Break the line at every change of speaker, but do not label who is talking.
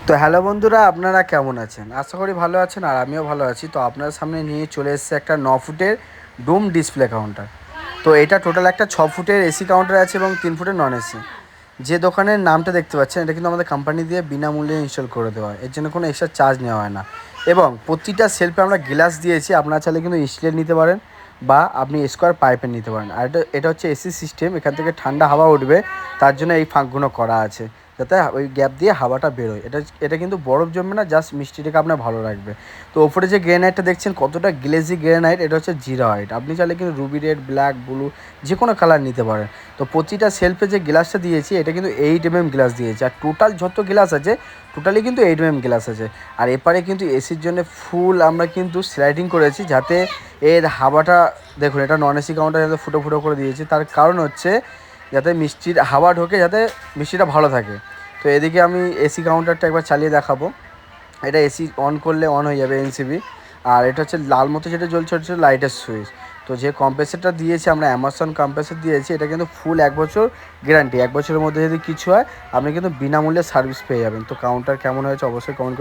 তো হ্যালো বন্ধুরা, আপনারা কেমন আছেন? আশা করি ভালো আছেন আর আমিও ভালো আছি। তো আপনার সামনে নিয়ে চলে এসেছে একটা 9 ফুটের ডুম ডিসপ্লে কাউন্টার। তো এটা টোটাল একটা 6 ফুটের এসি কাউন্টার আছে এবং 3 ফুটের নন এসি। যে দোকানের নামটা দেখতে পাচ্ছেন এটা কিন্তু আমাদের কোম্পানি দিয়ে বিনামূল্যে ইনস্টল করে দেওয়া হয়, এর জন্য কোনো এক্সট্রা চার্জ নেওয়া হয় না। এবং প্রতিটা সেলফে আমরা গ্লাস দিয়েছি, আপনারা চাইলে কিন্তু স্টিলের নিতে পারেন বা আপনি স্কোয়ার পাইপের নিতে পারেন। আর এটা হচ্ছে এসি সিস্টেম, এখান থেকে ঠান্ডা হাওয়া উঠবে, তার জন্য এই ফাঁকগুলো করা আছে যাতে ওই গ্যাপ দিয়ে হাওয়াটা বেরোয়। এটা কিন্তু বরফ জমবে না, জাস্ট মিষ্টিটাকে আপনার ভালো রাখবে। তো ওপরে যে গ্রেনাইটটা দেখছেন কতটা গ্লেজি গ্রেনাইট, এটা হচ্ছে জিরা হোয়াইট। আপনি চাইলে কিন্তু রুবি রেড, ব্ল্যাক, ব্লু যে কোনো কালার নিতে পারেন। তো প্রতিটা সেলফে যে গ্লাসটা দিয়েছি এটা কিন্তু 8 mm গ্লাস দিয়েছি, আর টোটাল যত গ্লাস আছে টোটালি কিন্তু 8 mm গ্লাস আছে। আর এপারে কিন্তু এসির জন্য ফুল আমরা কিন্তু স্লাইডিং করেছি, যাতে এর হাওয়াটা দেখুন, এটা নন এসি কাউন্টার যাতে ফুটো ফুটো করে দিয়েছি, তার কারণ হচ্ছে যাতে মিষ্টির হাওয়া ঢোকে, যাতে মিষ্টিটা ভালো থাকে। তো এদিকে আমি এসি কাউন্টারটা একবার চালিয়ে দেখাবো। এটা এসি অন করলে অন হয়ে যাবে এনসিবি। আর এটা হচ্ছে লাল মতো যেটা জ্বলছে হচ্ছে লাইটের সুইচ। তো যে কম্প্রেসারটা দিয়েছি আমরা অ্যামাজন কম্প্রেসার দিয়েছি, এটা কিন্তু ফুল 1 বছর গ্যারান্টি। 1 বছরের মধ্যে যদি কিছু হয় আপনি কিন্তু বিনামূল্যে সার্ভিস পেয়ে যাবেন। তো কাউন্টার কেমন হয়েছে অবশ্যই কমেন্ট করে